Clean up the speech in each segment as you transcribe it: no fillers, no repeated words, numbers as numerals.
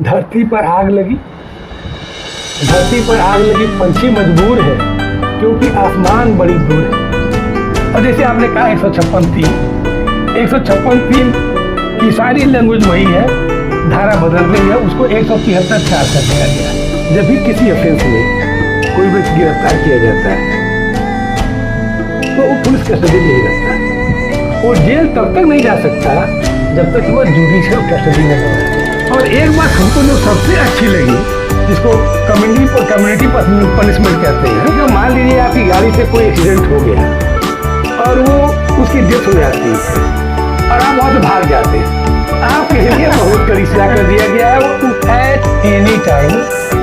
धरती पर आग लगी, पंछी मजबूर है क्योंकि आसमान बड़ी दूर है। और जैसे आपने कहा 156(3) की सारी लैंग्वेज वही है, धारा बदल रही है, उसको 173(4) कर दिया गया। जब भी किसी ऑफेंस में कोई व्यक्ति गिरफ्तार किया जाता है तो वो पुलिस कस्टडी में ही रहता है। वो जेल तब तक नहीं जा सकता जब तक वो जुडिशियल कस्टडी में न हो। और एक बात हमको जो सबसे अच्छी लगी, जिसको कम्युनिटी पनिशमेंट कहते हैं, कि मान लीजिए आपकी गाड़ी से कोई एक्सीडेंट हो गया और वो उसकी डेथ हो जाती है और आप वहाँ से भाग जाते हैं, आपके लिए बहुत कड़ी सजा कर दिया गया है। At any time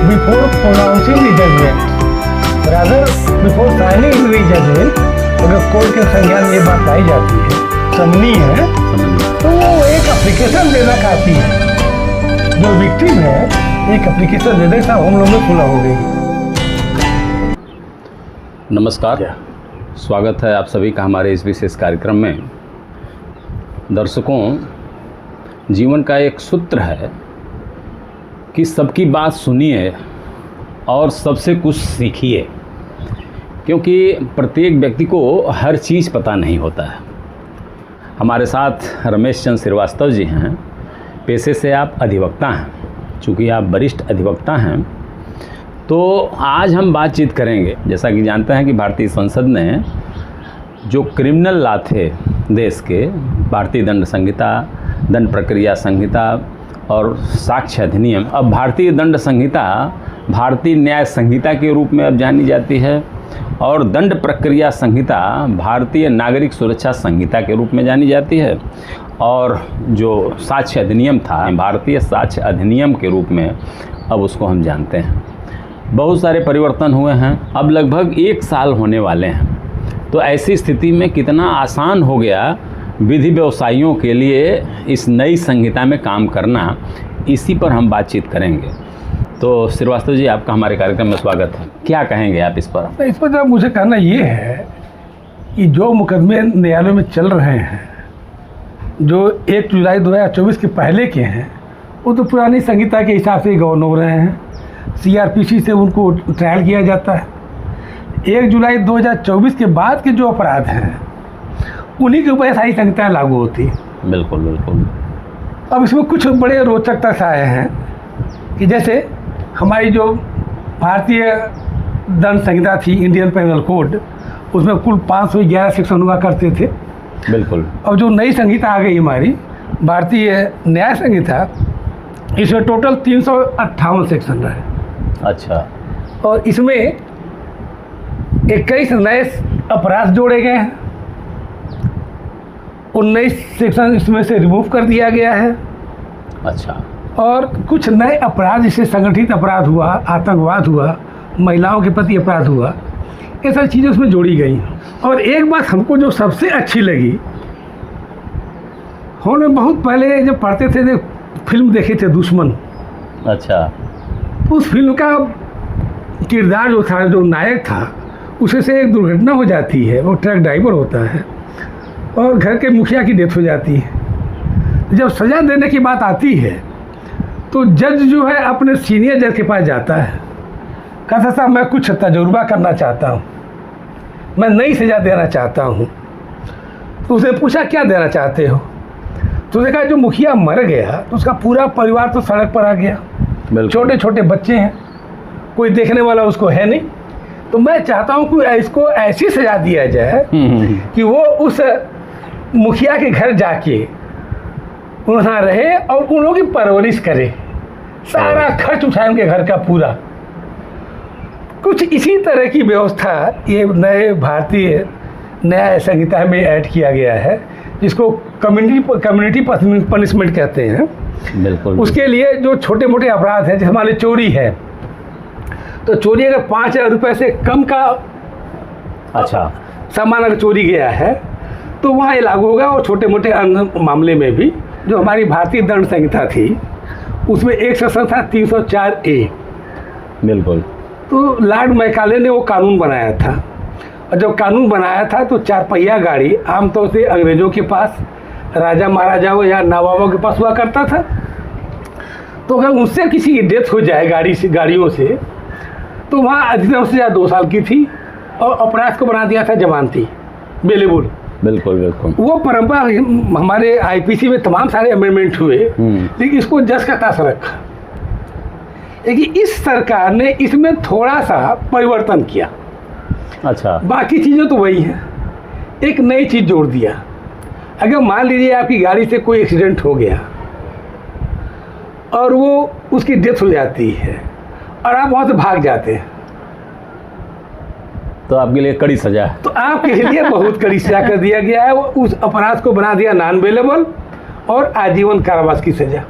before pronouncing the judgment, rather before signing the judgment, अगर कोर्ट के संज्ञान में ये बात आई जाती है, समनी है, तो वो एक एप्लीकेशन देना काफी है। जो विक्टिम है एक एप्लीकेशन दे दे, सब हम लोग में खुला हो गई। नमस्कार, स्वागत है आप सभी का हमारे इस विशेष कार्यक्रम में। दर्शकों, जीवन का एक सूत्र है कि सबकी बात सुनिए और सबसे कुछ सीखिए, क्योंकि प्रत्येक व्यक्ति को हर चीज़ पता नहीं होता है। हमारे साथ रमेश चंद्र श्रीवास्तव जी हैं। पेशे से आप अधिवक्ता हैं। चूँकि आप वरिष्ठ अधिवक्ता हैं, तो आज हम बातचीत करेंगे। जैसा कि जानते हैं कि भारतीय संसद ने जो क्रिमिनल लॉ थे देश के, भारतीय दंड संहिता, दंड प्रक्रिया संहिता और साक्ष्य अधिनियम, अब भारतीय दंड संहिता भारतीय न्याय संहिता के रूप में अब जानी जाती है और दंड प्रक्रिया संहिता भारतीय नागरिक सुरक्षा संहिता के रूप में जानी जाती है। और जो साक्ष्य अधिनियम था, भारतीय साक्ष्य अधिनियम के रूप में अब उसको हम जानते हैं। बहुत सारे परिवर्तन हुए हैं, अब लगभग 1 साल होने वाले हैं। तो ऐसी स्थिति में कितना आसान हो गया विधि व्यवसायियों के लिए इस नई संहिता में काम करना, इसी पर हम बातचीत करेंगे। तो श्रीवास्तव जी, आपका हमारे कार्यक्रम में स्वागत है। क्या कहेंगे आप इस पर? इस पर मुझे कहना ये है कि जो मुकदमे न्यायालयों में चल रहे हैं, जो 1 जुलाई 2024 के पहले के हैं, वो तो पुरानी संहिता के हिसाब से गवर्न हो रहे हैं। CRPC से उनको ट्रायल किया जाता है। 1 जुलाई 2024 के बाद के जो अपराध हैं, उन्हीं के ऊपर सारी संहिताएँ लागू होती हैं। बिल्कुल बिल्कुल। अब इसमें कुछ बड़े रोचक तथ्य आए हैं कि जैसे हमारी जो भारतीय दंड संहिता थी, इंडियन पेनल कोड, उसमें कुल 511 सेक्शन हुआ करते थे। बिल्कुल। अब जो नई संहिता आ गई हमारी भारतीय न्याय संहिता, इसमें टोटल 358 सेक्शन रहे। अच्छा। और इसमें 21 नए अपराध जोड़े गए हैं, 19 सेक्शन इसमें से रिमूव कर दिया गया है। अच्छा। और कुछ नए अपराध, जैसे संगठित अपराध हुआ, आतंकवाद हुआ, महिलाओं के प्रति अपराध हुआ, ये सारी चीज़ें उसमें जोड़ी गई। और एक बात हमको जो सबसे अच्छी लगी, हमने बहुत पहले जब पढ़ते थे फिल्म देखे थे दुश्मन। अच्छा। उस फिल्म का किरदार जो था, जो नायक था, उसे से एक दुर्घटना हो जाती है। वो ट्रक ड्राइवर होता है और घर के मुखिया की डेथ हो जाती है। जब सज़ा देने की बात आती है तो जज जो है अपने सीनियर जज के पास जाता है, कहता साहब मैं कुछ तजुर्बा करना चाहता हूँ, मैं नई सज़ा देना चाहता हूँ। तो उसने पूछा क्या देना चाहते हो? तो उसने कहा जो मुखिया मर गया तो उसका पूरा परिवार तो सड़क पर आ गया, छोटे छोटे बच्चे हैं, कोई देखने वाला उसको है नहीं, तो मैं चाहता हूँ कि इसको ऐसी सज़ा दिया जाए कि वो उस मुखिया के घर जाके वहाँ रहे और उन लोगों की परवरिश करे, सारा खर्च उठाए उनके घर का पूरा। कुछ इसी तरह की व्यवस्था ये नए भारतीय न्याय संहिता में ऐड किया गया है, जिसको कम्युनिटी पनिशमेंट कहते हैं। बिल्कुल। उसके लिए जो छोटे मोटे अपराध हैं, जैसे हमारे चोरी है, तो चोरी अगर 5,000 रुपये से कम का अच्छा सामान अगर चोरी गया है तो वहाँ ये लागू होगा। और छोटे मोटे अन्य मामले में भी जो हमारी भारतीय दंड संहिता थी, उसमें एक सेक्शन था 304A। बिल्कुल। तो लॉर्ड मैकाले ने वो कानून बनाया था, और जब कानून बनाया था तो 4 पहिया गाड़ी आमतौर से अंग्रेज़ों के पास, राजा महाराजाओं या नवाबों के पास हुआ करता था। तो अगर उससे किसी की डेथ हो जाए गाड़ियों से, तो वहाँ अधिकतम सजा 2 साल की थी और अपराध को बना दिया था जमानती, बेलेबल। बिल्कुल बिल्कुल। वो परंपरा हमारे आईपीसी में तमाम सारे अमेंडमेंट हुए, लेकिन इसको जज का तास रखा। लेकिन इस सरकार ने इसमें थोड़ा सा परिवर्तन किया। अच्छा। बाकी चीज़ें तो वही हैं, एक नई चीज़ जोड़ दिया। अगर मान लीजिए आपकी गाड़ी से कोई एक्सीडेंट हो गया और वो उसकी डेथ हो जाती है और आप वहाँ से भाग जाते हैं, तो आपके लिए कड़ी सजा है। तो आपके लिए बहुत कड़ी सजा कर दिया गया है। उस अपराध को बना दिया नॉन बेलेबल और आजीवन कारावास की सजा।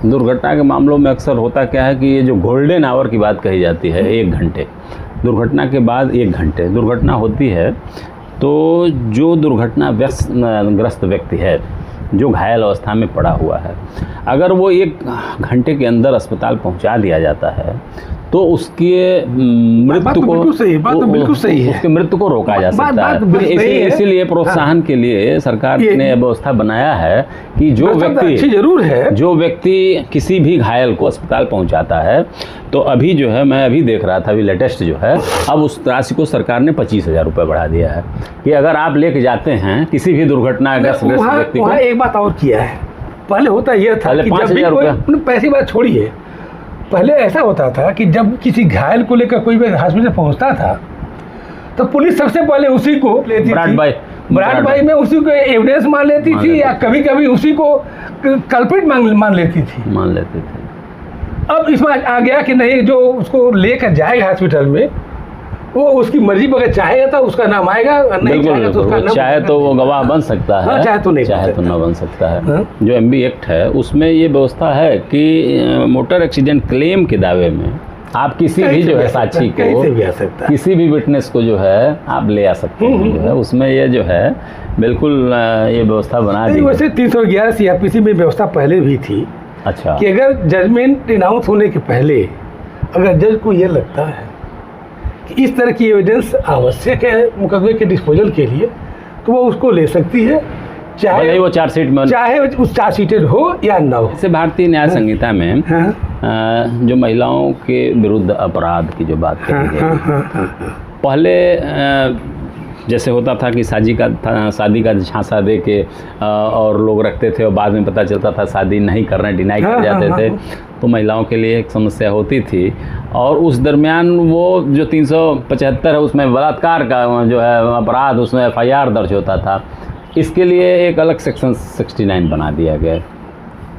दुर्घटना के मामलों में अक्सर होता क्या है कि ये जो गोल्डन आवर की बात कही जाती है, 1 घंटे, दुर्घटना के बाद 1 घंटे दुर्घटना होती है, तो जो दुर्घटना ग्रस्त व्यक्ति है, जो घायल अवस्था में पड़ा हुआ है, अगर वो 1 घंटे के अंदर अस्पताल पहुंचा दिया जाता है तो उसकी मृत्यु को बिल्कुल सही है, उसकी मृत्यु को रोका जा सकता है। इसीलिए प्रोत्साहन के लिए सरकार ने व्यवस्था बनाया है कि जो व्यक्ति किसी भी घायल को अस्पताल पहुंचाता है, तो अभी जो है, मैं अभी देख रहा था, अभी लेटेस्ट जो है, अब उस राशि को सरकार ने 25,000 रुपये बढ़ा दिया है कि अगर आप लेके जाते हैं किसी भी दुर्घटनाग्रस्त व्यक्ति को। एक बात और किया है, पहले होता यह था कि 5,000 रुपये, पैसे बात छोड़िए, पहले ऐसा होता था कि जब किसी घायल को लेकर कोई भी हॉस्पिटल पहुंचता था तो पुलिस सबसे पहले उसी को लेती थी, ब्राड भाई में उसी को एविडेंस मान लेती थी, या कभी कभी उसी को कल्प्रिट मान लेती थी। अब इसमें आ गया कि नहीं, जो उसको लेकर जाएगा हॉस्पिटल में वो उसकी मर्जी पर, चाहे तो उसका नाम आएगा, नहीं चाहे तो उसका नाम, चाहे तो वो गवाह बन सकता है, चाहे तो न बन सकता है। जो एमबी एक्ट है उसमें ये व्यवस्था है कि मोटर एक्सीडेंट क्लेम के दावे में आप किसी भी जो है साक्षी को, किसी भी विटनेस को जो है आप ले आ सकते हैं। जो है उसमें ये जो है बिल्कुल ये व्यवस्था बना दी। वैसे 311 सीआरपीसी में व्यवस्था पहले भी थी। अच्छा। कि अगर जजमेंट अनाउंस होने के पहले अगर जज को ये लगता है कि इस तरह की एविडेंस आवश्यक है मुकदमे के डिस्पोजल के लिए, तो वो उसको ले सकती है, चाहे वो चार्जशीट में, चाहे उस चार्जशीटेड हो या न हो। जैसे भारतीय न्याय संहिता में जो महिलाओं के विरुद्ध अपराध की जो बात करी है, पहले जैसे होता था कि शादी का झांसा दे के और लोग रखते थे और बाद में पता चलता था शादी नहीं कर रहे, डिनाई कर जाते थे, तो महिलाओं के लिए एक समस्या होती थी। और उस दरमियान वो जो 375 है उसमें बलात्कार का जो है अपराध, उसमें FIR दर्ज होता था। इसके लिए एक अलग सेक्शन 69 बना दिया गया।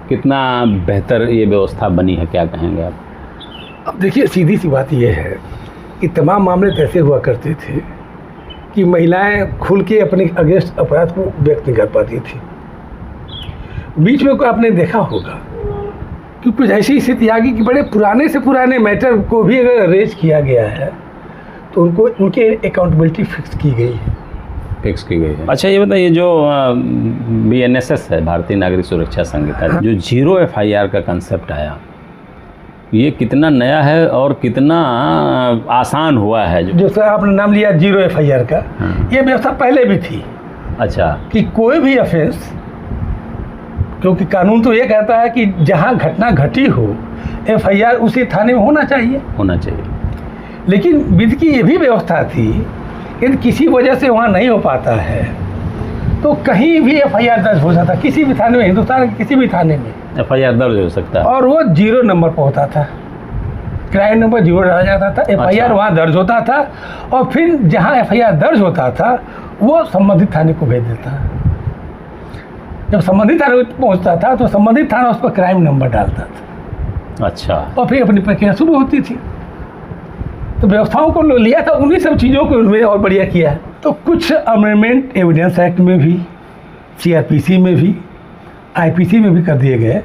कितना बेहतर ये व्यवस्था बनी है, क्या कहेंगे आप? अब देखिए, सीधी सी बात यह है कि तमाम मामले तो ऐसे हुआ करते थे कि महिलाएं खुल के अपने अगेंस्ट अपराध को व्यक्त नहीं कर पाती थी। बीच में आपने देखा होगा कि कुछ ऐसी स्थिति आ गई कि बड़े पुराने से पुराने मैटर को भी अगर रेज किया गया है तो उनके अकाउंटेबिलिटी फिक्स की गई है। अच्छा, ये बताइए, जो BNSS है, भारतीय नागरिक सुरक्षा संहिता, जो 0 FIR का कंसेप्ट आया, ये कितना नया है और कितना आसान हुआ है? जो सर आपने नाम लिया 0 FIR का, ये व्यवस्था पहले भी थी। अच्छा। कि कोई भी ऑफेंस, क्योंकि कानून तो ये कहता है कि जहाँ घटना घटी हो FIR उसी थाने में होना चाहिए। लेकिन विधि की ये भी व्यवस्था थी, यदि किसी वजह से वहाँ नहीं हो पाता है तो कहीं भी FIR दर्ज हो जाता, किसी भी थाने में, हिंदुस्तान के किसी भी थाने में FIR दर्ज हो सकता है। और वो 0 नंबर पर होता था, क्राइम नंबर 0 डाला जाता था, FIR वहाँ दर्ज होता था, और फिर जहाँ FIR दर्ज होता था वो संबंधित थाने को भेज देता। जब संबंधित थाने पहुँचता था तो संबंधित थाना उस पर क्राइम नंबर डालता था। अच्छा। और फिर अपनी प्रक्रिया शुरू होती थी। तो व्यवस्थाओं को लिया था, उन्हीं सब चीज़ों को उन्होंने और बढ़िया किया है। तो कुछ अमेंडमेंट एविडेंस एक्ट में भी, CRPC में भी, IPC में भी कर दिए गए।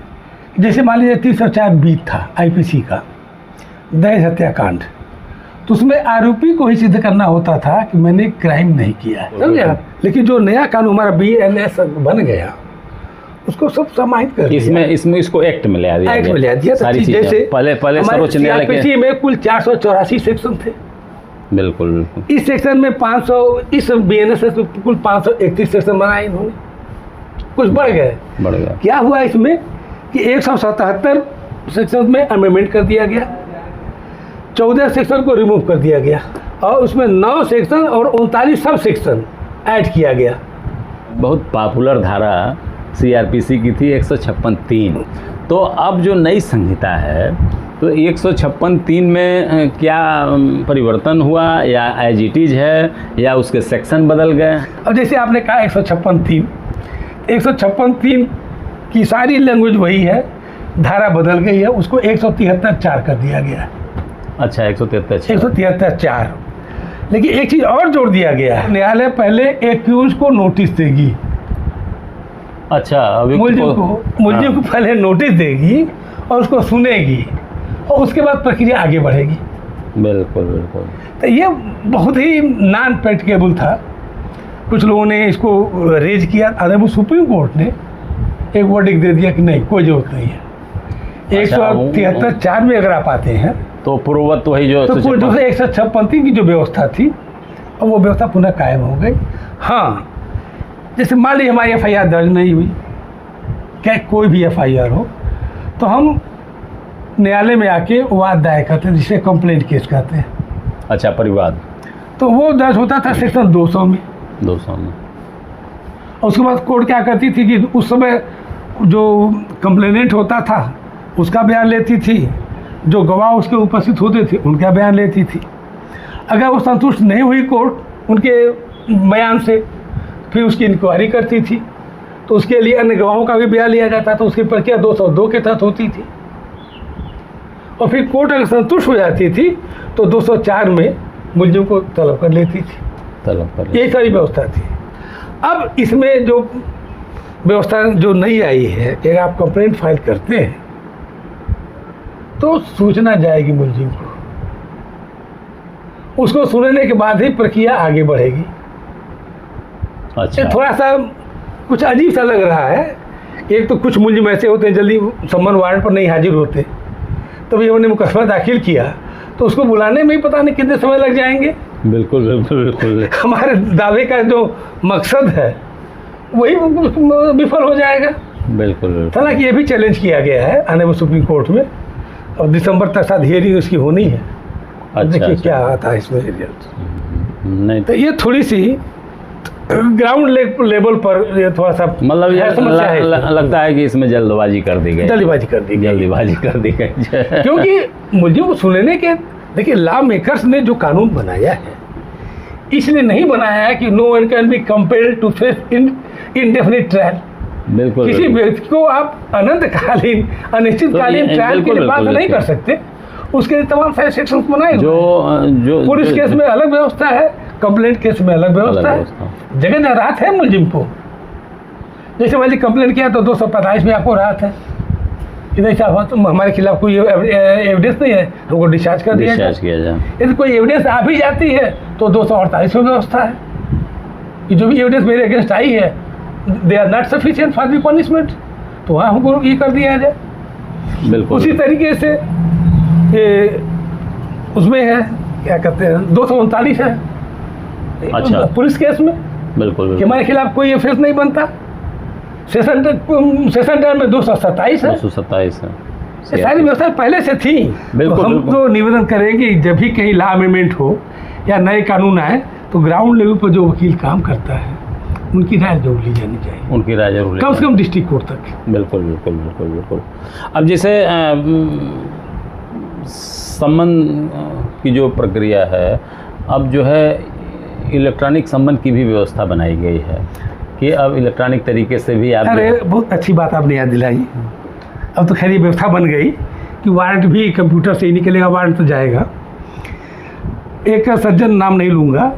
जैसे मान लीजिए 304B था IPC का, दहेज हत्याकांड, तो उसमें आरोपी को ही सिद्ध करना होता था कि मैंने क्राइम नहीं किया है, समझे। लेकिन जो नया कानून हमारा BNS बन गया, उसको सब समाहित कर दिया। इसमें इसको एक्ट में ले दिया सारी चीजें। जैसे पहले सर्वोच्च न्यायालय में कुल 484 सेक्शन थे। बिल्कुल। इस सेक्शन में 500, इस BNSS में कुल 531 सेक्शन बनाए इन्होंने, कुछ बढ़ गया। क्या हुआ इसमें कि 177 सेक्शन में अमेंडमेंट कर दिया गया, 14 सेक्शन को रिमूव कर दिया गया और उसमें 9 सेक्शन और 39 सब सेक्शन ऐड किया गया। बहुत पॉपुलर धारा सीआरपीसी की थी 156(3). तो अब जो नई संहिता है तो 156(3) में क्या परिवर्तन हुआ या एज इट इज है या उसके सेक्शन बदल गए? अब जैसे आपने कहा 156(3) की सारी लैंग्वेज वही है, धारा बदल गई है, उसको 173(4) कर दिया गया है। अच्छा, 173(4). लेकिन एक चीज़ और जोड़ दिया गया है, न्यायालय पहले एक्यूज को नोटिस देगी। अच्छा, मुलजिम को पहले नोटिस देगी और उसको सुनेगी और उसके बाद प्रक्रिया आगे बढ़ेगी। बिल्कुल बिल्कुल। तो ये बहुत ही नॉन प्रैक्टिकेबल था। कुछ लोगों ने इसको रेज किया, अदब सुप्रीम कोर्ट ने एक वर्डिक्ट दे दिया कि नहीं, कोई जरूरत नहीं है। 173(4) में अगर आप आते हैं तो पूर्ववत वही जो तो 156(3) की जो व्यवस्था थी और वो व्यवस्था पुनः कायम हो गई। हाँ, जैसे मान लीजिए हमारी FIR दर्ज नहीं हुई, क्या कोई भी FIR हो, तो हम न्यायालय में आके वाद दायर करते हैं, जिसे कंप्लेंट केस कहते हैं। अच्छा, परिवाद। तो वो दर्ज होता था सेक्शन 200 में। और उसके बाद कोर्ट क्या करती थी कि उस समय जो कंप्लेनेंट होता था उसका बयान लेती थी, जो गवाह उसके उपस्थित होते थे उनका बयान लेती थी। अगर वो संतुष्ट नहीं हुई कोर्ट उनके बयान से, फिर उसकी इंक्वायरी करती थी, तो उसके लिए अन्य गवाहों का भी बयान लिया जाता था। उसकी प्रक्रिया 202 के तहत होती थी और फिर कोर्ट अगर संतुष्ट हो जाती थी तो 204 में मुलजिम को तलब कर लेती थी। ये सारी व्यवस्था थी। अब इसमें जो व्यवस्था जो नई आई है कि अगर आप कंप्लेंट फाइल करते हैं तो सूचना जाएगी मुलजिम को, उसको सुनने के बाद ही प्रक्रिया आगे बढ़ेगी। अच्छा, थोड़ा सा कुछ अजीब सा लग रहा है। एक तो कुछ मुलजिम ऐसे होते हैं जल्दी सम्मन वारंट पर नहीं हाजिर होते, तभी उन्होंने मुकदमा दाखिल किया तो उसको बुलाने में ही पता नहीं कितने समय लग जाएंगे। बिल्कुल बिल्कुल बिल्कुल। हमारे दावे का जो मकसद है वही विफल हो जाएगा। बिल्कुल। हालांकि ये भी चैलेंज किया गया है आने वाले सुप्रीम कोर्ट में, और दिसंबर तक साथ हियरिंग उसकी होनी है। देखिए क्या आता है इसमें रिजल्ट। नहीं तो ये थोड़ी सी ग्राउंड लेवल पर ये थोड़ा सा मतलब लगता है कि इसमें जल्दबाजी कर दी गई। जल्दबाजी कर दी गई क्योंकि मुलजिम को सुनने के, देखिए लॉ मेकर्स ने जो कानून बनाया है इसलिए नहीं बनाया है कि no one can be compelled to face indefinite trial. बिल्कुल। किसी व्यक्ति को आप अनंतकालीन अनिश्चितकालीन ट्रायल के लिए बात नहीं कर सकते, उसके लिए तमाम सारे सेक्शंस बनाए जो पुलिस केस में अलग व्यवस्था है, कंप्लेंट केस में अलग व्यवस्था है। जगह जगह राहत है मुलजिम को। जैसे मान लीजिए कंप्लेंट किया तो 245 में आपको राहत है कि नहीं साहब तो हमारे खिलाफ कोई एविडेंस नहीं है, हमको डिस्चार्ज कर दिया जाए। यदि कोई एविडेंस आ भी जाती है तो 248 में व्यवस्था है कि जो भी एविडेंस मेरे अगेंस्ट आई है they are not sufficient for the punishment, तो वहाँ हमको ये कर दिया जाए। बिल्कुल। उसी तरीके से उसमें है क्या कहते हैं 239 है। अच्छा। पुलिस केस में बिल्कुल कि हमारे खिलाफ कोई एफआईआर नहीं बनता। सेशन टर्म में 227 है। 227 है। ये सारी व्यवस्था पहले से थी। बिल्कुल, तो हम तो निवेदन करेंगे जब भी कहीं लॉ अमेंडमेंट हो या नए कानून आए तो ग्राउंड लेवल पर जो वकील काम करता है उनकी राय जरूर ली जानी चाहिए। उनकी राय जरूर कम से कम डिस्ट्रिक्ट कोर्ट तक। बिल्कुल बिल्कुल बिल्कुल बिल्कुल। अब जैसे सम्मन की जो प्रक्रिया है, अब जो है इलेक्ट्रॉनिक सम्मन की भी व्यवस्था बनाई गई है कि अब इलेक्ट्रॉनिक तरीके से भी आप। अरे बहुत अच्छी बात आपने याद दिलाई। अब तो खैर ये व्यवस्था बन गई कि वारंट भी कंप्यूटर से ही निकलेगा, वारंट तो जाएगा। एक सज्जन नाम नहीं लूँगा,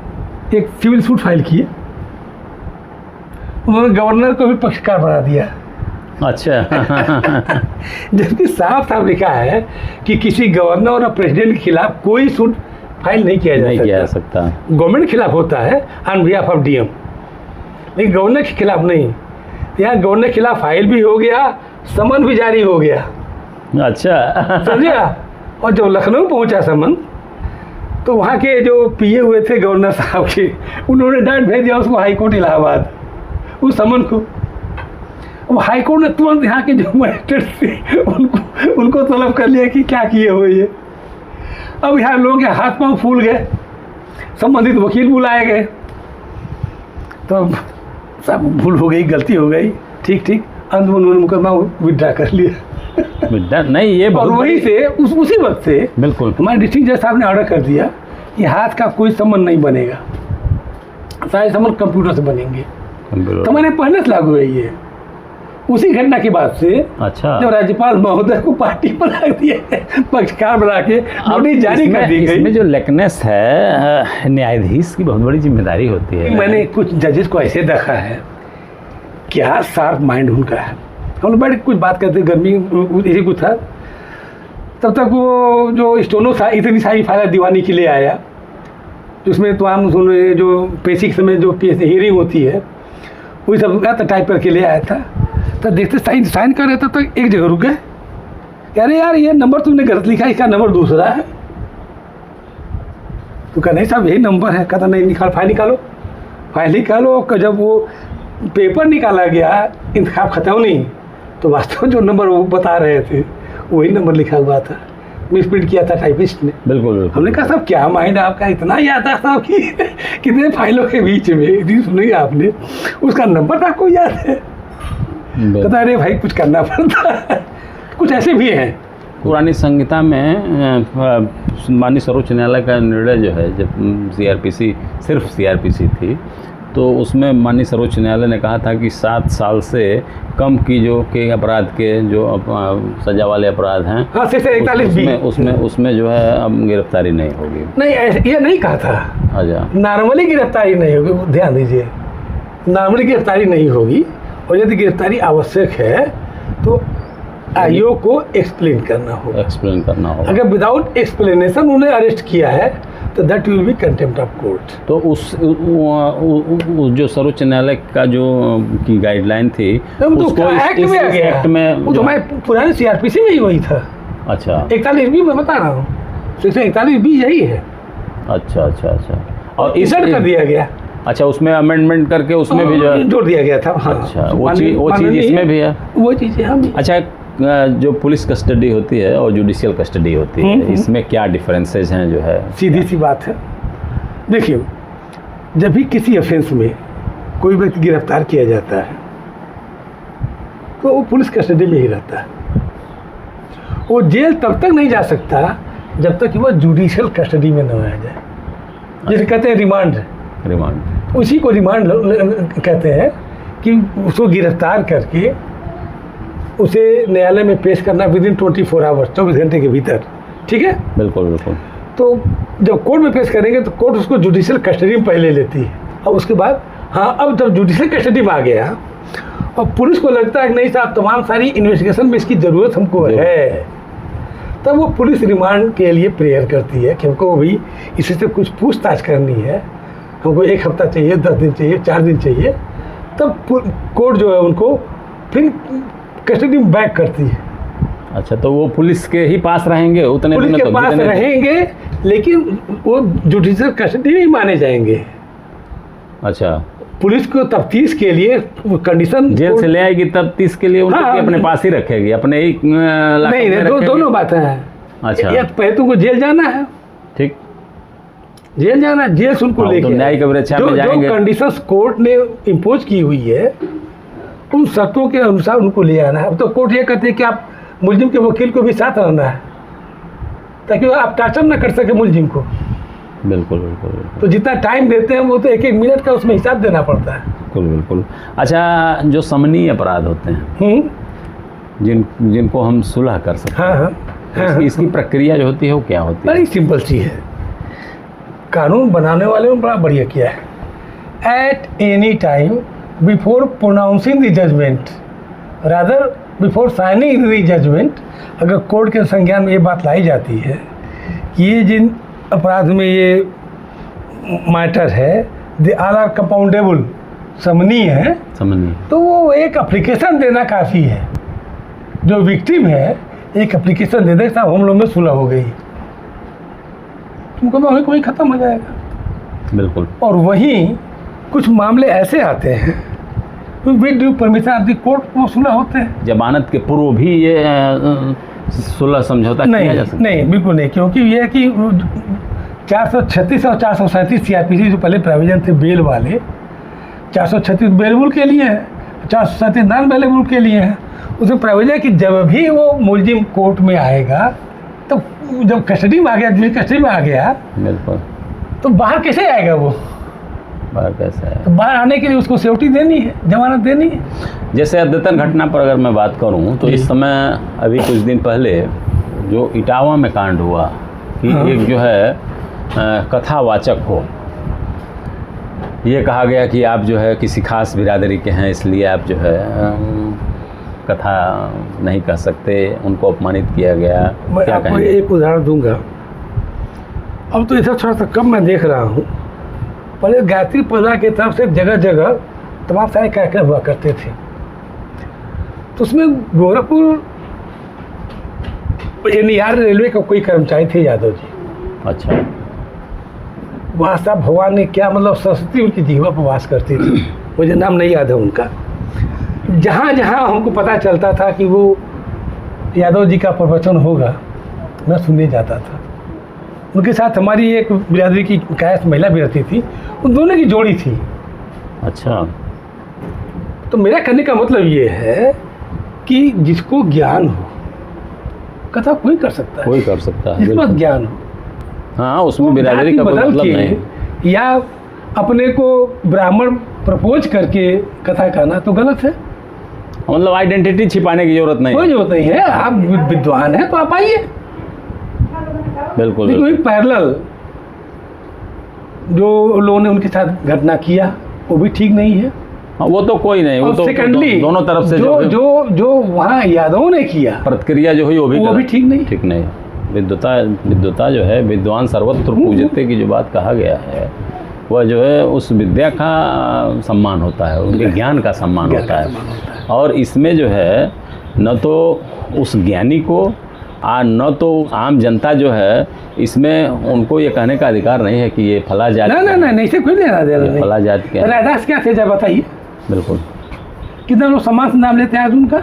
एक सिविल सूट फाइल किए, उन्होंने गवर्नर को भी पक्षकार बना दिया। अच्छा। जबकि साफ साफ लिखा है कि किसी गवर्नर और प्रेसिडेंट के खिलाफ कोई सूट फाइल नहीं किया जा सकता। गवर्नमेंट के खिलाफ होता है ऑन बिहाफ ऑफ डीएम, लेकिन गवर्नर के खिलाफ नहीं। यहाँ गवर्नर के खिलाफ फाइल भी हो गया, समन भी जारी हो गया। अच्छा। समझिए। और जब लखनऊ पहुँचा समन तो वहाँ के जो पीए हुए थे गवर्नर साहब के, उन्होंने डांट भेज दिया उसको हाईकोर्ट इलाहाबाद उस समन को। अब हाई कोर्ट ने तुरंत यहाँ के जो मजिस्ट्रेट थे उनको तलब कर लिया कि क्या किए हो ये। अब यहाँ लोगों के हाथ पांव फूल गए, संबंधित वकील बुलाए गए, तो अब सब भूल हो गई, गलती हो गई, ठीक अंत में उन्होंने मुकदमा विड्रा कर लिया। विड्रा नहीं, ये और वहीं से उसी वक्त से बिल्कुल हमारे डिस्ट्रिक्ट जज साहब ने ऑर्डर कर दिया कि हाथ का कोई संबंध नहीं बनेगा, सारे संबंध कंप्यूटर से बनेंगे। तो मैंने पहले से लागू है ये, उसी घटना के बाद से। अच्छा, जब राज्यपाल महोदय को पार्टी पर रख दिया, पक्षकार बना के नोटिस जारी कर दी गई। इसमें जो लेकनेस है, न्यायाधीश की बहुत बड़ी जिम्मेदारी होती है। मैंने कुछ जजेस को ऐसे देखा है, क्या शार्प माइंड उनका है। हम लोग बैठ कुछ बात करते, गर्मी यही कुछ था, तब तक वो जो स्टोनो इतनी सारी फाइल दीवानी के लिए आया, जिसमें तो हम सुन जो पेशी के समय जो हियरिंग होती है वही सब टाइप करके ले आया था। तो देखते साइन कर रहे थे तो एक जगह रुक गए, अरे यार ये नंबर तुमने गलत लिखा है, इसका नंबर दूसरा है। तो कहा नहीं साहब यही नंबर है। कहता नहीं, फाइल निकालो। जब वो पेपर निकाला गया, इंतखाब खत्म नहीं, तो वास्तव में जो नंबर वो बता रहे थे वही नंबर लिखा हुआ था, मिसप्रिंट किया था टाइपिस्ट ने। बिल्कुल। हमने कहा साहब क्या माइंड आपका, इतना याद था साहब कि कितने फाइलों के बीच में इतनी सुनी आपने, उसका नंबर था आपको याद है। कहता अरे भाई कुछ करना पड़ता है। कुछ ऐसे भी हैं। पुरानी संहिता में माननीय सर्वोच्च न्यायालय का निर्णय जो है, जब सिर्फ सीआरपीसी थी, तो उसमें माननीय सर्वोच्च न्यायालय ने कहा था कि 7 साल से कम की के अपराध के जो सजा वाले अपराध हैं, हाँ, उसमें जो है अब गिरफ्तारी नहीं होगी। नहीं, ये नहीं कहा था। अच्छा, नॉर्मली गिरफ्तारी नहीं होगी, ध्यान दीजिए, नॉर्मली गिरफ्तारी नहीं होगी, और यदि गिरफ्तारी आवश्यक है तो आयोग को एक्सप्लेन करना होगा। अगर विदाउट एक्सप्लेनेशन उन्हें अरेस्ट किया है तो that will be contempt of court. तो उस जो सर्वोच्च न्यायालय का जो की गाइडलाइन थी, उसको एक्ट में वो तो मैं पुराने सीआरपीसी में ही वही था। अच्छा, 41B में बता रहा हूँ, 41B यही है। अच्छा। और इधर कर दिया गया। अच्छा, उसमें अमेंडमेंट करके उसमें भी जो जोड़ दिया गया था। हाँ, अच्छा, वो चीज़ इसमें भी है, वो चीज़ें हम। अच्छा, जो पुलिस कस्टडी होती है और जुडिशियल कस्टडी होती है, इसमें क्या डिफरेंसेस हैं जो है? सीधी सी बात है, देखिए, जब भी किसी ऑफेंस में कोई व्यक्ति गिरफ्तार किया जाता है तो वो पुलिस कस्टडी में ही रहता है। वो जेल तब तक नहीं जा सकता जब तक कि वह जुडिशियल कस्टडी में न आ जाए, जिसे कहते हैं रिमांड। उसी को रिमांड कहते हैं, कि उसको गिरफ्तार करके उसे न्यायालय में पेश करना विदिन 24 आवर्स, 24 घंटे के भीतर। ठीक है, बिल्कुल। तो जब कोर्ट में पेश करेंगे तो कोर्ट उसको जुडिशियल कस्टडी में पहले लेती है, और उसके बाद अब जब जुडिशियल कस्टडी में आ गया और पुलिस को लगता है कि नहीं साहब तमाम सारी इन्वेस्टिगेशन में इसकी ज़रूरत हमको है, तब वो पुलिस रिमांड के लिए प्रेयर करती है कि हमको भी इसी से कुछ पूछताछ करनी है, हमको 1 हफ्ता चाहिए, 10 दिन चाहिए, 4 दिन चाहिए। तब कोर्ट जो है उनको फिर कस्टडी में बैक करती है। अच्छा, तो वो पुलिस के ही पास रहेंगे उतने पुलिस के पास रहेंगे, लेकिन वो जुडिशियल कस्टडी में ही माने जाएंगे। अच्छा, पुलिस को तफ्तीश के लिए कंडीशन जेल से ले आएगी, तफ्तीश के लिए उनको अपने पास ही रखेगी, अपने ही नहीं, दोनों बातें हैं। अच्छा, पहले तुमको जेल जाना है, ठीक, जेल जाना, जेल से उनको लेके न्यायिक अभिरक्षा में जाएंगे। जो कंडीशंस कोर्ट ने इम्पोज की हुई है उन शर्तों के अनुसार उनको ले आना है। अब तो कोर्ट ये कहते हैं कि आप मुलजिम के वकील को भी साथ रहना है, ताकि आप टार्चर ना कर सके मुलजिम को। बिल्कुल। तो जितना टाइम देते हैं वो तो 1-1 मिनट का उसमें हिसाब देना पड़ता है। बिल्कुल। अच्छा, जो समनीय अपराध होते हैं, जिनको हम सुलह कर सकते हैं, इसकी प्रक्रिया जो होती है वो क्या होती है? बड़ी सिंपल सी है, कानून बनाने वाले ने बड़ा बढ़िया किया है। At any time before pronouncing the judgment, rather before signing the judgment, अगर कोर्ट के संज्ञान में ये बात लाई जाती है कि ये जिन अपराध में ये मैटर है दे ऑल आर कंपाउंडेबल, समनीय है, तो वो एक एप्लीकेशन देना काफ़ी है। जो विक्टिम है एक एप्लीकेशन दे दे, साहब हम लोग में सुलह हो गई, तुमको वहीं ख़त्म हो जाएगा। बिल्कुल। और वहीं कुछ मामले ऐसे आते हैं with permission of the court वो सुलह होते हैं। जमानत के पूर्व भी ये सुलह समझौता किया जा सकता है? नहीं, बिल्कुल नहीं, क्योंकि ये है कि 436 और 437 सीआरपीसी जो पहले प्रोविजन थे बेल वाले, 436 बेलबुल के लिए है, 437 नॉन बेलेबल के लिए है। उसमें प्रोविजन है कि जब भी वो मुलजिम कोर्ट में आएगा, तो जब कस्टडी में आ गया, जुडिशल कस्टडी में आ गया, बिल्कुल, तो बाहर कैसे आएगा वो? बाहर कैसे है? तो बाहर आने के लिए उसको सेफ्टी देनी है, जमानत देनी है। जैसे अद्यतन घटना पर अगर मैं बात करूं तो इस समय अभी कुछ दिन पहले जो इटावा में कांड हुआ कि एक जो है कथावाचक हो, ये कहा गया कि आप जो है किसी खास बिरादरी के हैं, इसलिए आप जो है कथा नहीं कह सकते, उनको अपमानित किया गया। मैं क्या आपको कहेंगे? एक उदाहरण दूंगा। अब तो ऐसा थोड़ा सा कम मैं देख रहा हूँ। पहले गायत्री प्रजा की तरफ से जगह जगह तमाम सारे कार्यक्रम हुआ करते थे, तो उसमें गोरखपुर NER रेलवे का कोई कर्मचारी थे, यादव जी। अच्छा, वहाँ साहब भगवान ने क्या, मतलब सरस्वती उनकी जीवा पर वास करती थी, मुझे नाम नहीं याद है उनका। जहाँ जहाँ हमको पता चलता था कि वो यादव जी का प्रवचन होगा, मैं सुनने जाता था। उनके साथ हमारी एक बिरादरी की कायस्थ महिला भी रहती थी, उन दोनों की जोड़ी थी। अच्छा, तो मेरा कहने का मतलब ये है कि जिसको ज्ञान हो, कथा कोई कर सकता है, कोई कर सकता है, जिसको बिल्कुल। ज्ञान हो। हाँ, उसमें बिरादरी का कोई बदल मतलब के नहीं। या अपने को ब्राह्मण प्रपोज करके कथा कहना तो गलत है। मतलब आइडेंटिटी छिपाने की जरूरत नहीं। कोई जरूरत नहीं है, आप विद्वान हैं तो आप आइए। बिल्कुल, लेकिन बिल्कुल। पैरेलल जो लोगों ने उनके साथ घटना किया वो भी ठीक नहीं है। हाँ, वो तो कोई नहीं, वो और तो सेकेंडली दोनों तरफ से जो वहाँ यादवों ने किया, प्रतिक्रिया जो हुई वो भी ठीक नहीं। ठीक नहीं। विद्वता जो है, विद्वान सर्वत्र पूजते की जो बात कहा गया है, वह जो है उस विद्या का सम्मान होता है, उनके ज्ञान का सम्मान होता है। और इसमें जो है न तो उस ज्ञानी को न तो आम जनता जो है, इसमें उनको ये कहने का अधिकार नहीं है कि ये फला जात नहीं, से कोई लेना देना नहीं। फला जात के हैं। रैदास क्या थे जब बताइए? बिल्कुल, कितना लोग समाज से नाम लेते हैं आज उनका।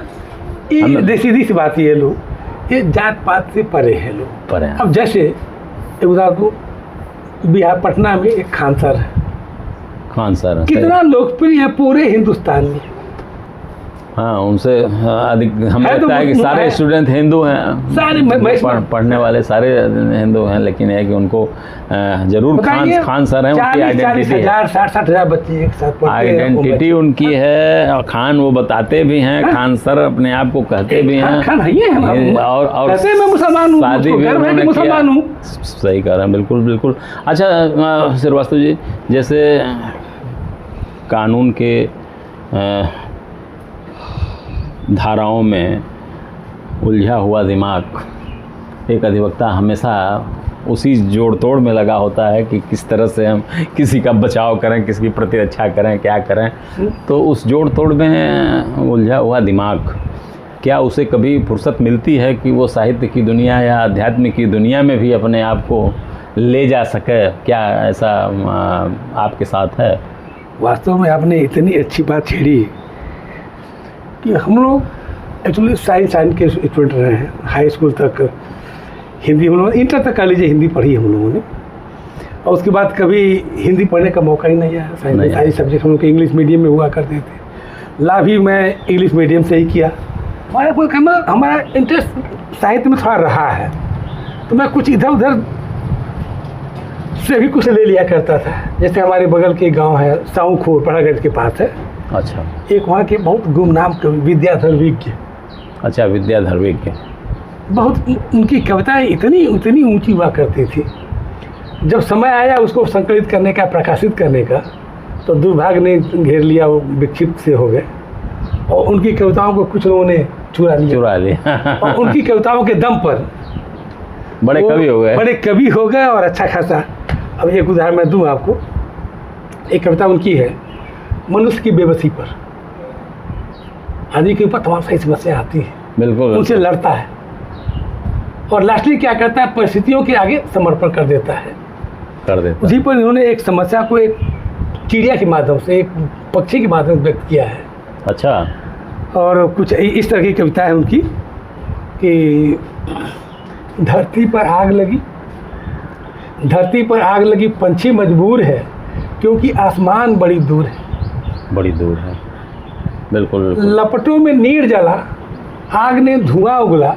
ये सीधी सी बात, ये लोग ये जात पात से परे हैं लोग, पर है। अब जैसे एक उदाहरण दूं, बिहार पटना में एक खान सर है, खान सर कितना लोकप्रिय है पूरे हिंदुस्तान में। हाँ, उनसे अधिक हमें है तो लगता है कि सारे स्टूडेंट हिंदू हैं, सारे पढ़ने वाले सारे हिंदू हैं, लेकिन है कि उनको जरूर खान सर हैं, उनकी आइडेंटिटी है, 60,000 बच्चे एक साथ पढ़ते हैं, आइडेंटिटी उनकी है। और खान वो बताते भी हैं, खान सर अपने आप को कहते भी हैं, खान है और कहते मैं मुसलमान हूँ, शादी भी उन्होंने मुसलमान हूँ। सही कह रहे हैं, बिल्कुल बिल्कुल। अच्छा श्रीवास्तव जी, जैसे कानून के धाराओं में उलझा हुआ दिमाग एक अधिवक्ता हमेशा उसी जोड़ तोड़ में लगा होता है कि किस तरह से हम किसी का बचाव करें, किसी की प्रतिरक्षा करें, क्या करें। तो उस जोड़ तोड़ में उलझा हुआ दिमाग, क्या उसे कभी फुर्सत मिलती है कि वो साहित्य की दुनिया या अध्यात्म की दुनिया में भी अपने आप को ले जा सके? क्या ऐसा आपके साथ है? वास्तव में आपने इतनी अच्छी बात छेड़ी कि हम लोग एक्चुअली साइंस के स्टूडेंट रहे हैं, हाई स्कूल तक हिंदी हम लोग, इंटर तक कह लीजिए हिंदी पढ़ी हम लोगों ने, और उसके बाद कभी हिंदी पढ़ने का मौका ही नहीं आया। सारी सब्जेक्ट हम लोग के इंग्लिश मीडियम में हुआ करते थे। ला भी मैं इंग्लिश मीडियम से ही किया। हमारा इंटरेस्ट साहित्य में थोड़ा रहा है, तो मैं कुछ इधर उधर से भी कुछ ले लिया करता था। जैसे हमारे बगल के गांव है साऊखोर, पढ़ागढ़ के पास है। अच्छा, एक वहाँ के बहुत गुमनाम कवि विद्याधर विज्ञ। अच्छा, विद्याधर विज्ञ, बहुत उनकी कविताएं इतनी ऊंची हुआ करती थी। जब समय आया उसको संकलित करने का, प्रकाशित करने का, तो दुर्भाग्य ने घेर लिया, वो विक्षिप्त से हो गए और उनकी कविताओं को कुछ लोगों ने चुरा लिया और उनकी कविताओं के दम पर बड़े कवि हो गए और अच्छा खासा। अब एक उदाहरण मैं दूं आपको। एक कविता उनकी है मनुष्य की बेबसी पर। आदमी के ऊपर तमाम सारी समस्या आती है, बिल्कुल, उनसे लड़ता है और लास्टली क्या करता है, परिस्थितियों के आगे समर्पण कर देता है। उसी पर इन्होंने एक समस्या को एक चिड़िया के माध्यम से, एक पक्षी के माध्यम से व्यक्त किया है। अच्छा। और कुछ इस तरह की कविता है उनकी कि धरती पर आग लगी, धरती पर आग लगी, पंछी मजबूर है क्योंकि आसमान बड़ी दूर है। बड़ी दूर है, बिल्कुल बिल्कुल। लपटों में नीर जला, आग ने धुआं उगला,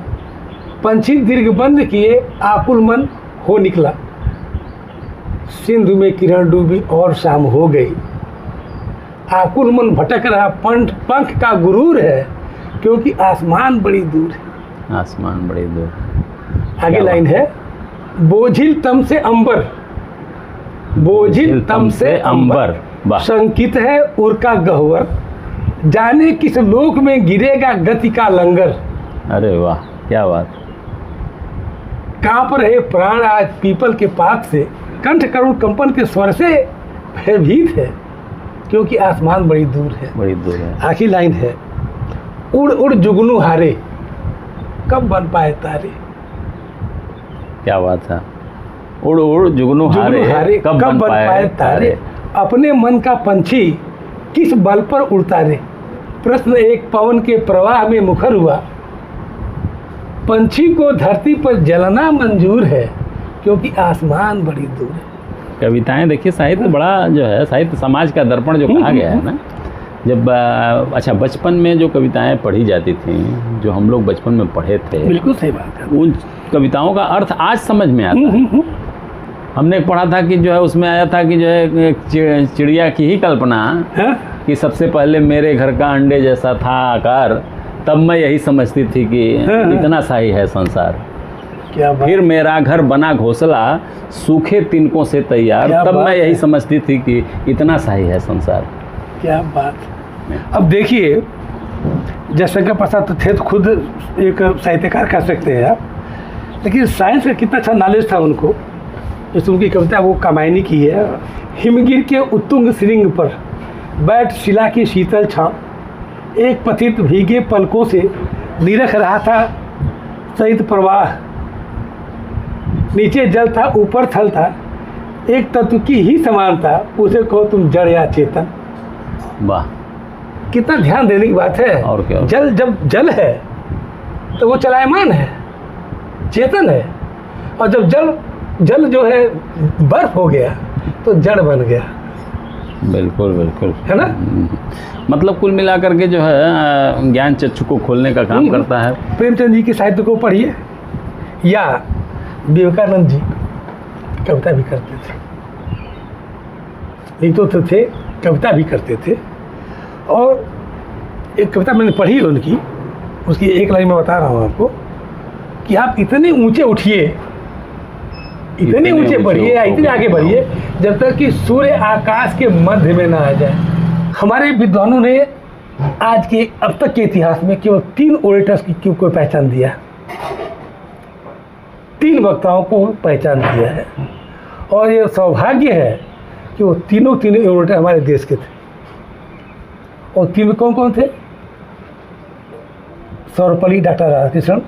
पंछी दीर्घ बंद किए, आकुल मन हो निकला। सिंधु में किरण डूबी और शाम हो गई, आकुल मन भटक रहा, पंख का गुरूर है क्योंकि आसमान बड़ी दूर है। आसमान बड़ी दूर। आगे लाइन है, बोझिल तम से अंबर, बोझिल तम से अंबर, वाह। शंकित है उर का गह्वर, जाने किस लोक में गिरेगा गति का लंगर। अरे वाह, क्या बात। कांप रहे प्राण आज पीपल के पात से, कंठ करुण कंपन के स्वर से भयभीत है क्योंकि आसमान बड़ी दूर है। बड़ी दूर है। आखिरी लाइन है, उड़ उड़ जुगनू हारे, कब बन पाए तारे। क्या बात है। उड़ उड़ जुगनू हारे, कब बन पाए तारे। अपने मन का पंछी किस बल पर उड़ता रे। प्रश्न एक पवन के प्रवाह में मुखर हुआ, पंछी को धरती पर जलना मंजूर है क्योंकि आसमान बड़ी दूर है। कविताएं देखिए, साहित्य बड़ा जो है, साहित्य समाज का दर्पण जो कहा गया है ना। जब अच्छा, बचपन में जो कविताएं पढ़ी जाती थी, जो हम लोग बचपन में पढ़े थे, बिल्कुल सही बात है, उन कविताओं का अर्थ आज समझ में आता है। हमने पढ़ा था कि जो है उसमें आया था कि जो है चिड़िया की ही कल्पना है? कि सबसे पहले मेरे घर का अंडे जैसा था आकार, तब मैं यही समझती थी कि इतना सा ही है संसार। क्या बात। फिर मेरा घर बना घोंसला सूखे तिनकों से तैयार, तब मैं यही समझती थी कि इतना सा ही है संसार। क्या बात। अब देखिए, जयशंकर प्रसाद तो थे तो खुद एक साहित्यकार कह सकते हैं आप, लेकिन साइंस का कितना अच्छा नॉलेज था उनको। जैसे उनकी कविता वो कामायनी की है, हिमगिर के उत्तुंग श्रृंग पर बैठ शिला की शीतल छांव, एक पथित भीगे पलकों से निरख रहा था सहित प्रवाह, नीचे जल था ऊपर थल था, एक तत्व की ही समान था, उसे कहो तुम जड़ या चेतन। वाह, कितना ध्यान देने की बात है। और क्या। जल जब जल है तो वो चलायमान है, चेतन है, और जब जल जो है बर्फ हो गया तो जड़ बन गया। बिल्कुल बिल्कुल, है ना। मतलब कुल मिलाकर के जो है ज्ञान चक्षु को खोलने का काम करता है। प्रेमचंद जी के साहित्य को पढ़िए, या विवेकानंद जी कविता भी करते थे, नहीं तो थे कविता भी करते थे। और एक कविता मैंने पढ़ी है उनकी, उसकी एक लाइन में बता रहा हूँ आपको कि आप इतने ऊंचे उठिए, इतने ऊंचे बढ़िए, इतने आगे बढ़िए जब तक कि सूर्य आकाश के मध्य में ना आ जाए। हमारे विद्वानों ने आज के अब तक के इतिहास में केवल 3 ओरेटर्स की कोई पहचान दिया, 3 वक्ताओं को पहचान दिया है। और ये सौभाग्य है कि वो तीनों ओरेटर हमारे देश के थे। और 3 कौन कौन थे? सर्वपल्ली डॉक्टर राधाकृष्णन,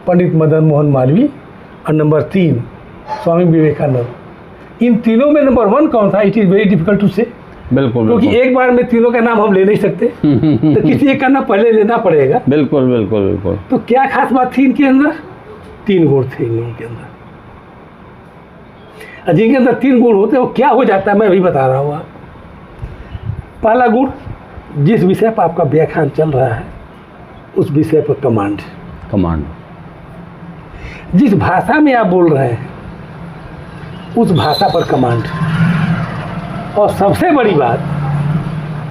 पंडित मदन मोहन मालवीय, और नंबर 3 स्वामी विवेकानंद। इन तीनों में नंबर 1 कौन था? It is very difficult to say, बिल्कुल, क्योंकि एक बार में तीनों का नाम हम ले नहीं सकते, तो किसी एक का नाम पहले लेना पड़ेगा। बिल्कुल बिल्कुल बिल्कुल। तो क्या खास बात थी इनके अंदर? 3 गुण थे इन लोगों के अंदर। जिनके अंदर 3 गुण होते हैं वो क्या हो जाता है मैं वही बता रहा हूँ। पहला गुण, जिस विषय पर आपका व्याख्यान चल रहा है उस विषय पर कमांड। जिस भाषा में आप बोल रहे हैं उस भाषा पर कमांड। और सबसे बड़ी बात,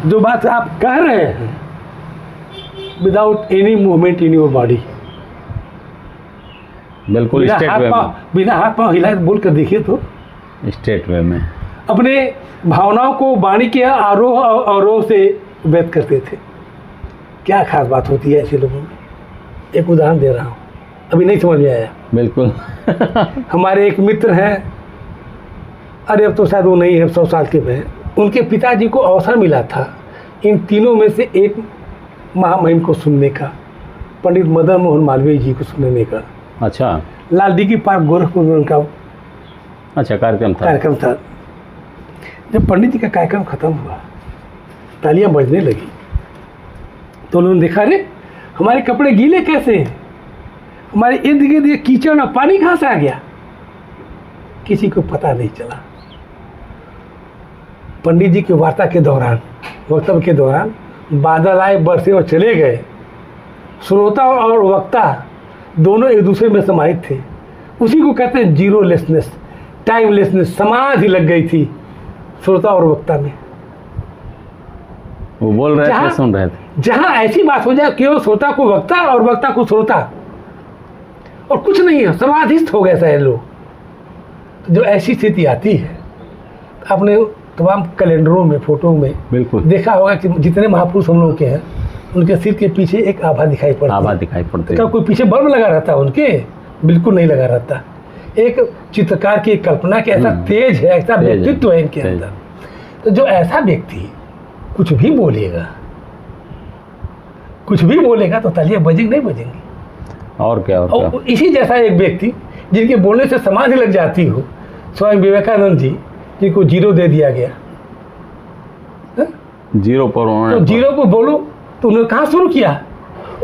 जो बात आप कह रहे हैं without any movement in your body, बिल्कुल बिना हाथ पाँव हिलाए बोल कर देखिए तो स्ट्रेट वे में अपने भावनाओं को वाणी के आरोह और अवरोह से व्यक्त करते थे। क्या खास बात होती है ऐसे लोगों में। एक उदाहरण दे रहा हूँ, अभी नहीं समझ में आया। बिल्कुल हमारे एक मित्र हैं, अरे अब तो शायद वो नहीं है, 100 साल के हैं। उनके पिताजी को अवसर मिला था इन तीनों में से एक महामहिम को सुनने का, पंडित मदन मोहन मालवीय जी को सुनने का। अच्छा, लाल डिगी पार्क गोरखपुर में उनका अच्छा कार्यक्रम था। जब पंडित जी का कार्यक्रम खत्म हुआ, तालियां बजने लगी, तो उन्होंने देखा, अरे हमारे कपड़े गीले कैसे हैं, हमारे इर्द गिर्द ये कीचड़ और पानी कहाँ से आ गया, किसी को पता नहीं चला। पंडित जी की वार्ता के दौरान, वक्तव्य के दौरान बादल आए, बरसे और चले गए। श्रोता और वक्ता दोनों एक दूसरे में समाहित थे। उसी को कहते हैं जीरोलेसनेस, टाइमलेसनेस। समाधि लग गई थी श्रोता और वक्ता में। वो बोल रहे थे, सुन रहे थे। जहाँ ऐसी बात हो जाए केवल श्रोता को वक्ता और वक्ता को श्रोता, और कुछ नहीं है, समाधिस्थ हो गए सारे लोग। तो जो ऐसी स्थिति आती है, आपने तमाम कैलेंडरों में, फोटो में बिल्कुल देखा होगा कि जितने महापुरुष हम लोग के हैं, उनके सिर के पीछे एक आभा दिखाई पड़ता है। आभा दिखाई पड़ती क्या है। कोई पीछे बल्ब लगा रहता है उनके? बिल्कुल नहीं लगा रहता। एक चित्रकार की कल्पना के ऐसा तेज है, ऐसा व्यक्तित्व है इनके अंदर। तो जो ऐसा व्यक्ति कुछ भी बोलेगा, कुछ भी बोलेगा तो तालियां बजेंगी नहीं बजेंगी। और क्या, और क्या। और इसी जैसा एक व्यक्ति जिनके बोलने से समाधि लग जाती हो, स्वयं विवेकानंद जी, जिनको 0 दे दिया गया। जीरो पर उन्होंने, तो 0 को बोलो तो उन्होंने कहाँ शुरू किया?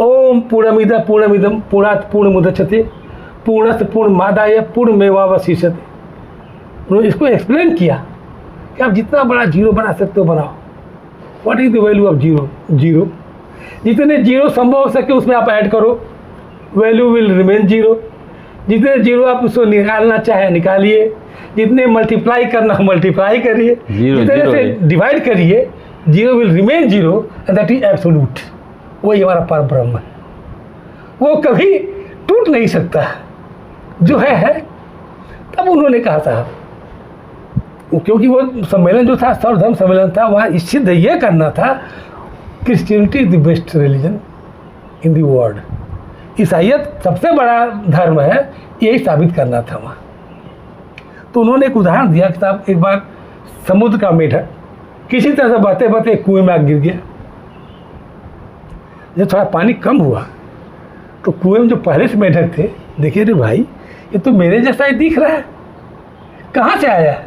ओम पूर्णमिदं पूर्णमिदं पूर्णात् पूर्णमुदच्यते पूर्णस्य पूर्णमादाय पूर्णमेवावशिष्यते। उन्होंने इसको एक्सप्लेन किया कि आप जितना बड़ा 0 बना सकते हो बनाओ। What is the value of 0? जितने 0 संभव हो सके उसमें आप ऐड करो, वैल्यू विल रिमेन 0। जितने 0 आप उसको निकालना चाहे निकालिए, जितने मल्टीप्लाई करना मल्टीप्लाई करिए, जितने से डिवाइड करिए, 0 will remain 0 and that is absolute. वही हमारा पर ब्रह्म है, वो कभी टूट नहीं सकता, जो है। तब उन्होंने कहा था, क्योंकि वो सम्मेलन जो था सर्वधर्म सम्मेलन था, वहाँ सिद्ध ये करना था Christianity is the best religion in the world. ईसाइयत सबसे बड़ा धर्म है, यही साबित करना था वहाँ। तो उन्होंने एक उदाहरण दिया कि साहब, एक बार समुद्र का मेढक किसी तरह से बहते बहते कुएं में गिर गया। जब थोड़ा पानी कम हुआ तो कुएं में जो पहले से मेढक थे, देखिए रे भाई, ये तो मेरे जैसा ही दिख रहा है, कहाँ से आया है?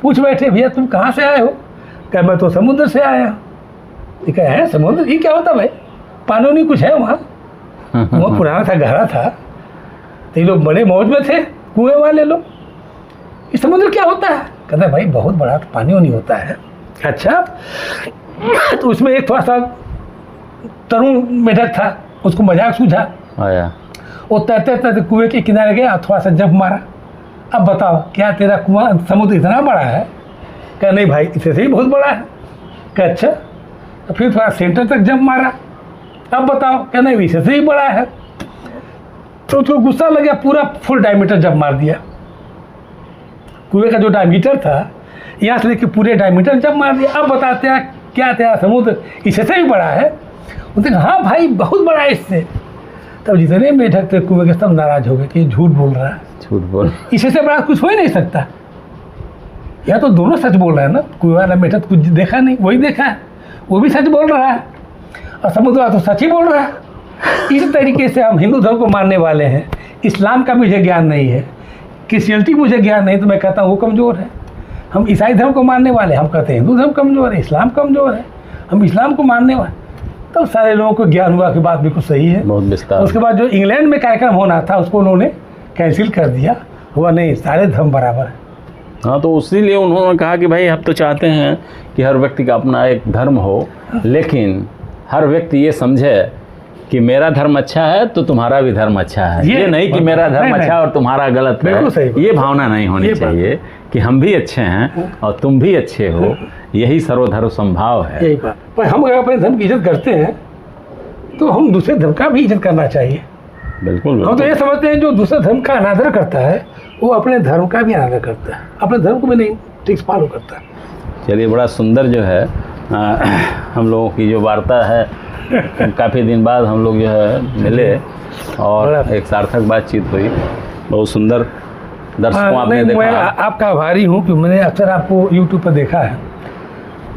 पूछ बैठे, भैया तुम कहाँ से आए हो? क्या मैं तो समुद्र से आया हूँ। ये कहा है समुद्र, ये क्या होता भाई? पानी नहीं कुछ है वहाँ? वहाँ पुराना था, गहरा था, तो ये लोग बड़े मौज में थे कुएं वाले लोग। ये समुद्र क्या होता है? कहता है भाई बहुत बड़ा पानी नहीं होता है। अच्छा, तो उसमें एक थोड़ा सा तरुण मेढक था, उसको मजाक सूझा आया, वो तैरते तैरते कुएं के किनारे गया, थोड़ा सा जंप मारा। अब बताओ क्या तेरा कुआं समुद्र इतना बड़ा है? क्या नहीं भाई, इसे से ही बहुत बड़ा है। क्या अच्छा, तो फिर थोड़ा सेंटर तक जंप मारा। अब बताओ, क्या नहीं इसे से ही बड़ा है। तो उसको गुस्सा लग गया, पूरा फुल डायमीटर जंप मार दिया। कुएं का जो डायमीटर था, यहाँ से लेकर पूरे डायमीटर जंप मार दिया। अब बताते हैं क्या तेरा समुद्र इससे से भी बड़ा है? बोलते हाँ भाई बहुत बड़ा है इससे। तब जितने मेढक थे कुएं के सब नाराज हो गए कि झूठ बोल रहा है, झूठ बोल, इससे बड़ा कुछ हो ही नहीं सकता। या तो दोनों सच बोल रहे हैं ना, कुएं वाला मेढक कुछ देखा नहीं, वही देखा है, वो भी सच बोल रहा है, और समुद्र वाला तो सच ही बोल रहा है। इस तरीके से हम हिंदू धर्म को मानने वाले हैं। इस्लाम का मुझे ज्ञान नहीं है, क्रिश्चियनिटी मुझे ज्ञान नहीं, तो मैं कहता हूँ वो कमज़ोर है। हम ईसाई धर्म को मानने वाले, हम कहते हैं हिंदू धर्म कमज़ोर है, इस्लाम कमज़ोर है। हम इस्लाम को मानने वाले, तो सारे लोगों को ज्ञान हुआ कि बात बिल्कुल सही है। बहुत विस्तार। उसके बाद जो इंग्लैंड में कार्यक्रम होना था उसको उन्होंने कैंसिल कर दिया, हुआ नहीं, सारे धर्म बराबर है। हाँ, तो इसीलिए उन्होंने कहा कि भाई हम तो चाहते हैं कि हर व्यक्ति का अपना एक धर्म हो, लेकिन हर व्यक्ति ये समझे कि मेरा धर्म अच्छा है तो तुम्हारा भी धर्म अच्छा है। ये नहीं कि मेरा धर्म अच्छा है और तुम्हारा गलत है। ये भावना नहीं होनी चाहिए कि हम भी अच्छे हैं और तुम भी अच्छे हो। यही सर्वधर्म संभाव है। यही बात। पर हम अगर अपने धर्म की इज्जत करते हैं तो हम दूसरे धर्म का भी इज्जत करना चाहिए। बिल्कुल। हम तो ये समझते हैं जो दूसरे धर्म का अनादर करता है वो अपने धर्म का भी अनादर करता है, अपने धर्म को भी नहीं ठीक फॉलो करता। चलिए, बड़ा सुंदर जो है हम लोगों की जो वार्ता है, काफ़ी दिन बाद हम लोग जो है मिले और एक सार्थक बातचीत हुई। बहुत सुंदर। दर्शकों आपने देखा। मैं आपका आभारी हूँ कि मैंने अक्सर आपको यूट्यूब पर देखा है,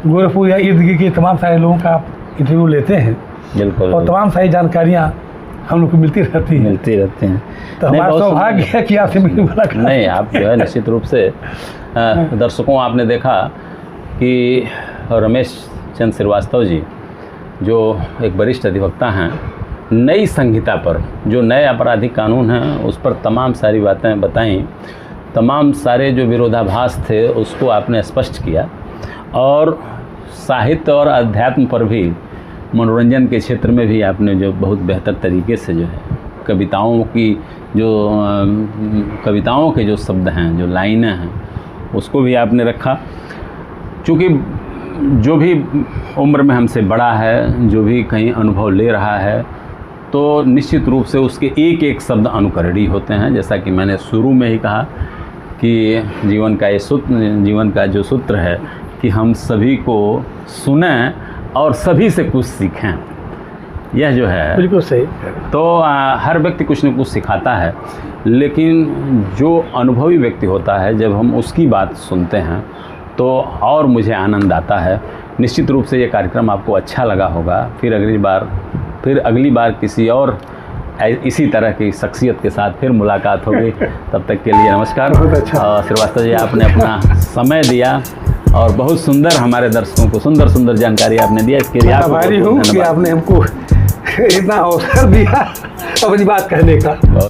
गोरखपुर या इर्द गिर्द के तमाम सारे लोगों का आप इंटरव्यू लेते हैं। बिल्कुल। और तमाम सारी जानकारियाँ हम लोग को मिलती रहती हैं। तो हमारा सौभाग्य है कि आपसे मिलने वाला। नहीं, आप जो है निश्चित रूप से दर्शकों आपने देखा कि रमेश चंद्र श्रीवास्तव जी जो एक वरिष्ठ अधिवक्ता हैं, नई संहिता पर, जो नए आपराधिक कानून हैं उस पर तमाम सारी बातें बताईं, तमाम सारे जो विरोधाभास थे उसको आपने स्पष्ट किया, और साहित्य और अध्यात्म पर भी, मनोरंजन के क्षेत्र में भी आपने जो बहुत बेहतर तरीके से जो है कविताओं के जो शब्द हैं, जो लाइनें हैं, उसको भी आपने रखा। चूँकि जो भी उम्र में हमसे बड़ा है, जो भी कहीं अनुभव ले रहा है, तो निश्चित रूप से उसके एक एक शब्द अनुकरणीय होते हैं। जैसा कि मैंने शुरू में ही कहा कि जीवन का जो सूत्र है कि हम सभी को सुनें और सभी से कुछ सीखें, यह जो है बिल्कुल सही। तो हर व्यक्ति कुछ न कुछ सिखाता है, लेकिन जो अनुभवी व्यक्ति होता है, जब हम उसकी बात सुनते हैं तो और मुझे आनंद आता है। निश्चित रूप से ये कार्यक्रम आपको अच्छा लगा होगा। फिर अगली बार किसी और इसी तरह की शख्सियत के साथ फिर मुलाकात होगी। तब तक के लिए नमस्कार। बहुत अच्छा। श्रीवास्तव जी, आपने अपना समय दिया और बहुत सुंदर हमारे दर्शकों को सुंदर जानकारी आपने दिया। इसके लिए आभारी हूँ कि आपने हमको इतना अवसर दिया अपनी बात कहने का।